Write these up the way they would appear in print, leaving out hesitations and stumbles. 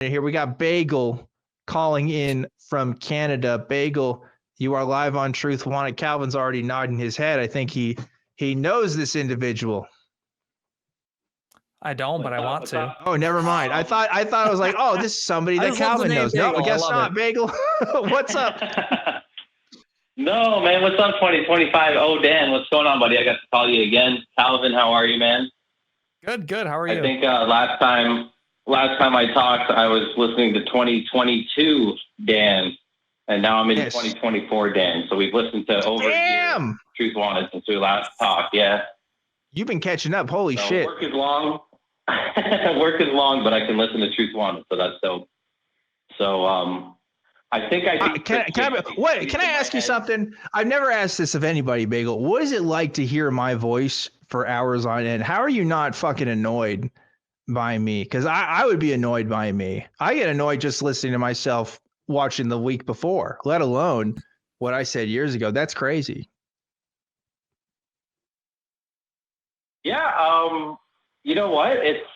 Here we got Bagel calling in from Canada. Bagel, you are live on Truth Wanted. Calvin's already nodding his head. I think he knows this individual. I don't, but I want to. Oh, never mind. I thought I was like, oh, this is somebody that Calvin knows. No, I guess not. Bagel, what's up? No, man. What's up, 2025? Oh, Dan, what's going on, buddy? I got to call you again. Calvin, how are you, man? Good. How are you? I think last time I talked, I was listening to 2022 Dan, and now I'm in 2024 Dan. So we've listened to over a year Truth Wanted since we last talked. Yeah. You've been catching up. Holy shit. Work is long. Work is long, but I can listen to Truth Wanted, so that's dope. So I think can I ask you something? I've never asked this of anybody, Bagel. What is it like to hear my voice for hours on end? How are you not fucking annoyed by me? Because I would be annoyed by me. I get annoyed just listening to myself watching the week before, let alone what I said years ago. That's crazy. Yeah, you know what? It's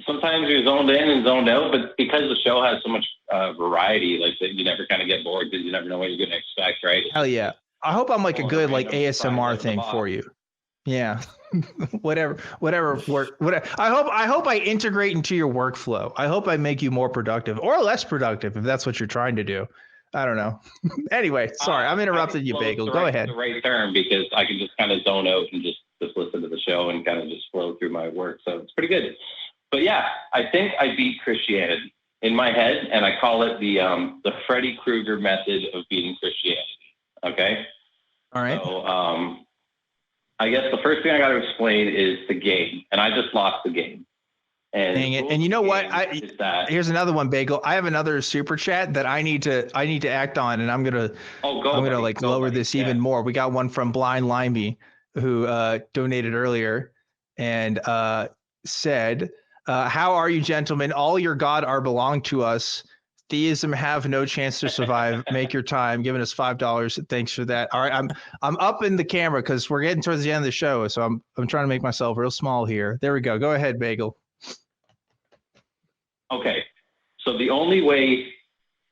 sometimes you're zoned in and zoned out, but because the show has so much variety, like that, you never kind of get bored because you never know what you're going to expect, right? Hell yeah! I hope I'm like a good like ASMR thing for you. Yeah, whatever. I hope I integrate into your workflow. I hope I make you more productive or less productive if that's what you're trying to do. I don't know. Anyway, sorry, I'm interrupting you, Bagel. Go ahead. The right term because I can just kind of zone out and just listen to the show and kind of just flow through my work. So it's pretty good. But yeah, I think I beat Christianity in my head, and I call it the Freddy Krueger method of beating Christianity. Okay. All right. So I guess the first thing I got to explain is the game, and I just lost the game. And dang it! And you know what? Here's another one, Bagel. I have another super chat that I need to act on, and I'm gonna lower this even more. We got one from Blind Limey who donated earlier and said, how are you, gentlemen? All your God are belong to us. Theism have no chance to survive. Make your time. Giving us $5. Thanks for that. All right, I'm up in the camera because we're getting towards the end of the show, so I'm trying to make myself real small here. There we go. Go ahead, Bagel. Okay, so the only way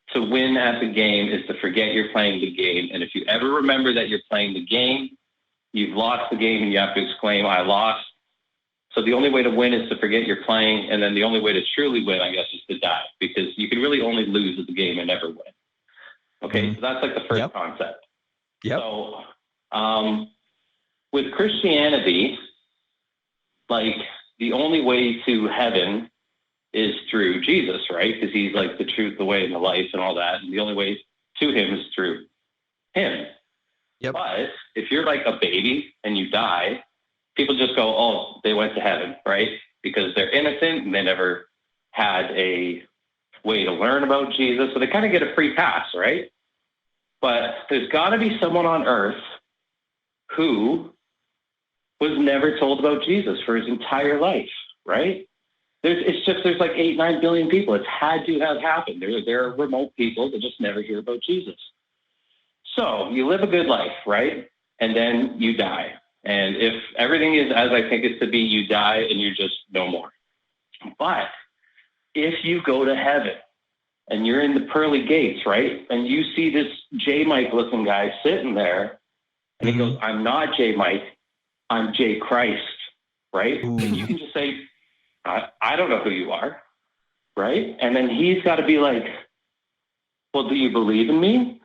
to win at the game is to forget you're playing the game, and if you ever remember that you're playing the game, you've lost the game, and you have to exclaim, "I lost." So the only way to win is to forget you're playing, and then the only way to truly win, I guess, is to die, because you can really only lose at the game and never win. Okay, so that's like the first concept. Yep. So with Christianity, like the only way to heaven is through Jesus, right? Because he's like the truth, the way, and the life, and all that. And the only way to him is through him. Yep. But if you're like a baby and you die, people just go, oh, they went to heaven, right? Because they're innocent and they never had a way to learn about Jesus. So they kind of get a free pass, right? But there's got to be someone on earth who was never told about Jesus for his entire life, right? There's like 8-9 billion people. It's had to have happened. There are remote people that just never hear about Jesus. So you live a good life, right? And then you die. And if everything is as I think it's to be, you die and you're just no more. But if you go to heaven and you're in the pearly gates, right? And you see this J. Mike looking guy sitting there and he goes, I'm not J. Mike, I'm J. Christ, right? Ooh. And you can just say, I don't know who you are, right? And then he's got to be like, well, do you believe in me?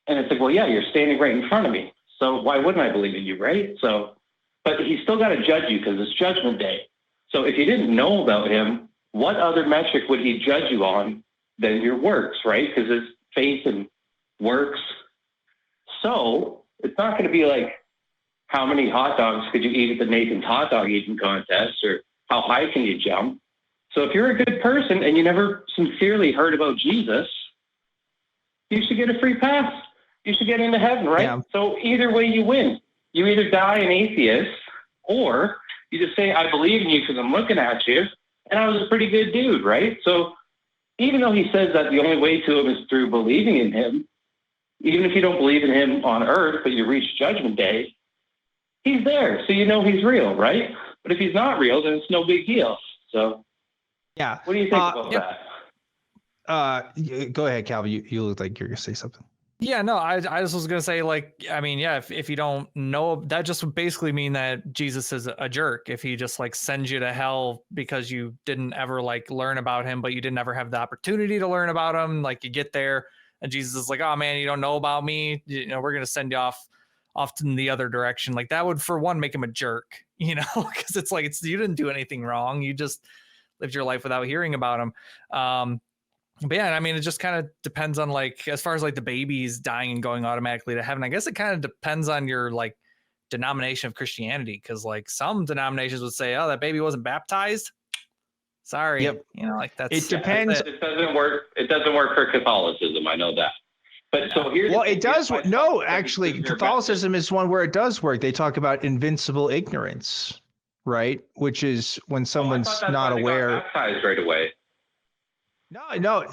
And it's like, well, yeah, you're standing right in front of me. So why wouldn't I believe in you, right? So, but he's still got to judge you because it's Judgment Day. So if you didn't know about him, what other metric would he judge you on than your works, right? Because it's faith and works. So it's not going to be like, how many hot dogs could you eat at the Nathan's hot dog eating contest, or how high can you jump? So if you're a good person and you never sincerely heard about Jesus, you should get a free pass. You should get into heaven, right? Yeah. So either way you win. You either die an atheist, or you just say, I believe in you because I'm looking at you, and I was a pretty good dude, right? So even though he says that the only way to him is through believing in him, even if you don't believe in him on earth, but you reach Judgment Day, he's there. So you know he's real, right? But if he's not real, then it's no big deal. So Yeah. What do you think about that? Go ahead, Calvin. You look like you're going to say something. Yeah, no, I just was gonna say, like, I mean, yeah, if you don't know, that just would basically mean that Jesus is a jerk if he just like sends you to hell because you didn't ever like learn about him, but you didn't ever have the opportunity to learn about him. Like you get there and Jesus is like, oh man, you don't know about me. You know, we're gonna send you off in the other direction. Like that would, for one, make him a jerk, you know, because it's like you didn't do anything wrong. You just lived your life without hearing about him. But yeah, I mean, it just kind of depends on like, as far as like the babies dying and going automatically to heaven, I guess it kind of depends on your like denomination of Christianity. Cause like some denominations would say, oh, that baby wasn't baptized. Sorry. Yep. You know, like that's, it depends. It doesn't work. It doesn't work for Catholicism. I know that. But so here's it does. No, actually, Catholicism is one where it does work. They talk about invincible ignorance, right? Which is when someone's not aware. Baptized right away. No.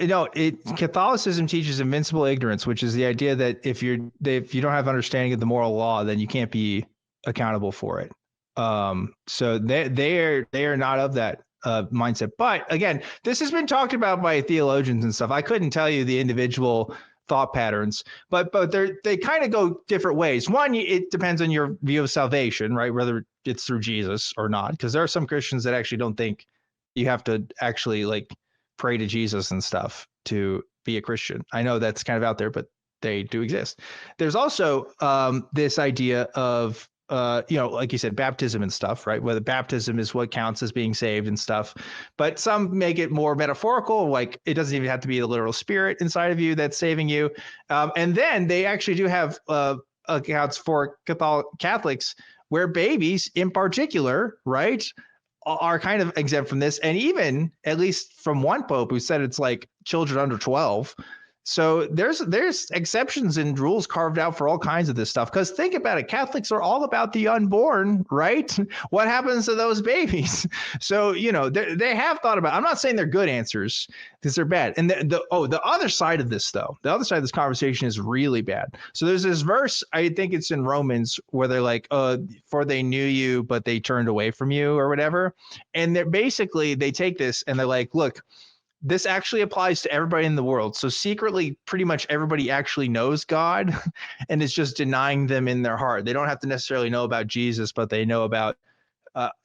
Catholicism teaches invincible ignorance, which is the idea that if you don't have understanding of the moral law, then you can't be accountable for it. So they are not of that mindset. But again, this has been talked about by theologians and stuff. I couldn't tell you the individual thought patterns, but they kind of go different ways. One, it depends on your view of salvation, right? Whether it's through Jesus or not, because there are some Christians that actually don't think you have to actually like pray to Jesus and stuff to be a Christian. I know that's kind of out there, but they do exist. There's also this idea of, like you said, baptism and stuff, right? Whether baptism is what counts as being saved and stuff. But some make it more metaphorical, like it doesn't even have to be the literal spirit inside of you that's saving you. And then they actually do have accounts for Catholics where babies in particular, right, are kind of exempt from this. And even at least from one pope who said it's like children under 12. So there's exceptions and rules carved out for all kinds of this stuff. Because think about it, Catholics are all about the unborn, right? What happens to those babies? So, they have thought about, I'm not saying they're good answers because they're bad. And the other side of this, though, the other side of this conversation is really bad. So there's this verse, I think it's in Romans, where they're like, for they knew you, but they turned away from you or whatever. And they're basically, they take this and they're like, look, this actually applies to everybody in the world. So secretly, pretty much everybody actually knows God and is just denying them in their heart. They don't have to necessarily know about Jesus, but they know about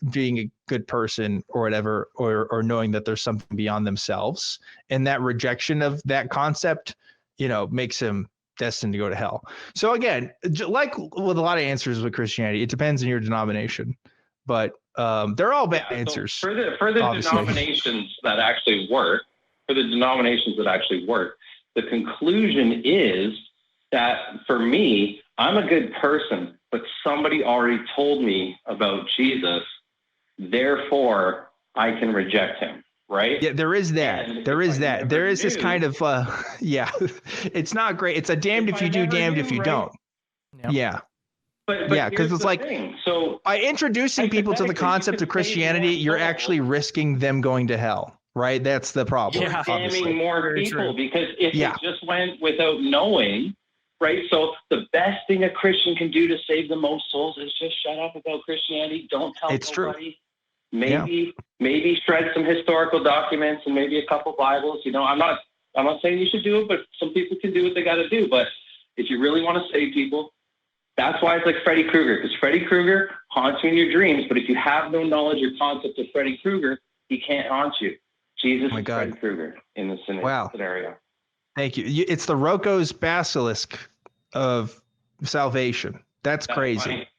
being a good person or whatever, or knowing that there's something beyond themselves. And that rejection of that concept, makes him destined to go to hell. So again, like with a lot of answers with Christianity, it depends on your denomination. But they're all bad answers. So for the denominations that actually work, the conclusion is that for me, I'm a good person, but somebody already told me about Jesus, therefore I can reject him, right? Yeah, there is that. There is this kind of, it's not great. It's a damned if you do, damned if you don't. Yep. Yeah. But because it's like, so by introducing people to the concept of Christianity, you're actually risking them going to hell, right? That's the problem. You're damning more people because if it just went without knowing, right? So the best thing a Christian can do to save the most souls is just shut up about Christianity. Don't tell nobody. True. Maybe shred some historical documents and maybe a couple Bibles. I'm not saying you should do it, but some people can do what they got to do. But if you really want to save people, that's why it's like Freddy Krueger, because Freddy Krueger haunts you in your dreams. But if you have no knowledge or concept of Freddy Krueger, he can't haunt you. Jesus is Freddy Krueger in this scenario. Thank you. It's the Rocco's basilisk of salvation. That's crazy. Funny.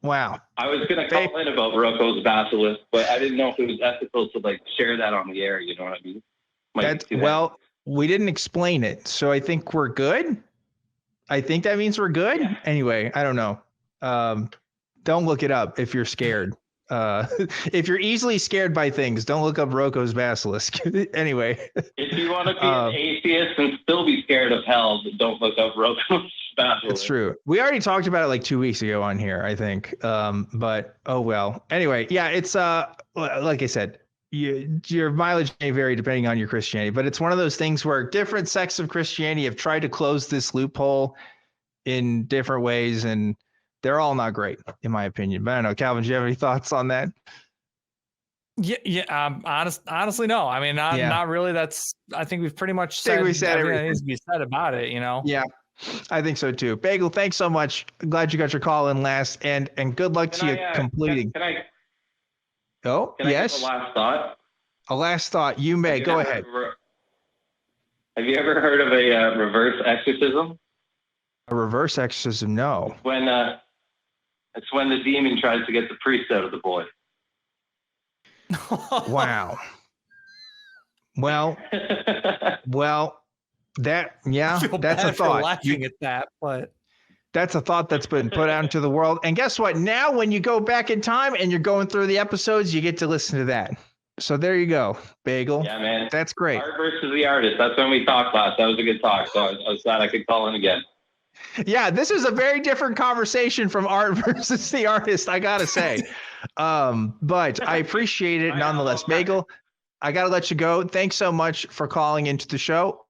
Wow. I was going to call in about Rocco's basilisk, but I didn't know if it was ethical to share that on the air. You know what I mean? Well, we didn't explain it, so I think we're good. I think that means we're good. Yeah. Anyway, I don't know. Don't look it up if you're scared. If you're easily scared by things, don't look up Rocco's basilisk. Anyway. If you want to be an atheist and still be scared of hell, don't look up Rocco's basilisk. It's true. We already talked about it like 2 weeks ago on here, I think. But oh well. Anyway, yeah, it's like I said, your mileage may vary depending on your Christianity, but it's one of those things where different sects of Christianity have tried to close this loophole in different ways, and they're all not great, in my opinion. But I don't know, Calvin, do you have any thoughts on that? Yeah. Honestly, no. I mean, not really. I think we've pretty much said everything that needs to be said about it. Yeah, I think so too. Bagel, thanks so much. Glad you got your call in last, and good luck to you completing. Can I yes. Give a last thought? A last thought. You may go ahead. Have you ever heard of a reverse exorcism? A reverse exorcism? No. It's when the demon tries to get the priest out of the boy. Wow. Well, that's a thought. Laughing at that, but that's a thought that's been put out into the world. And guess what? Now, when you go back in time and you're going through the episodes, you get to listen to that. So there you go, Bagel. Yeah, man. That's great. Art versus the artist. That's when we talked last. That was a good talk. So I was glad I could call in again. Yeah, this is a very different conversation from art versus the artist, I gotta say. But I appreciate it nonetheless. Bagel, I gotta let you go. Thanks so much for calling into the show.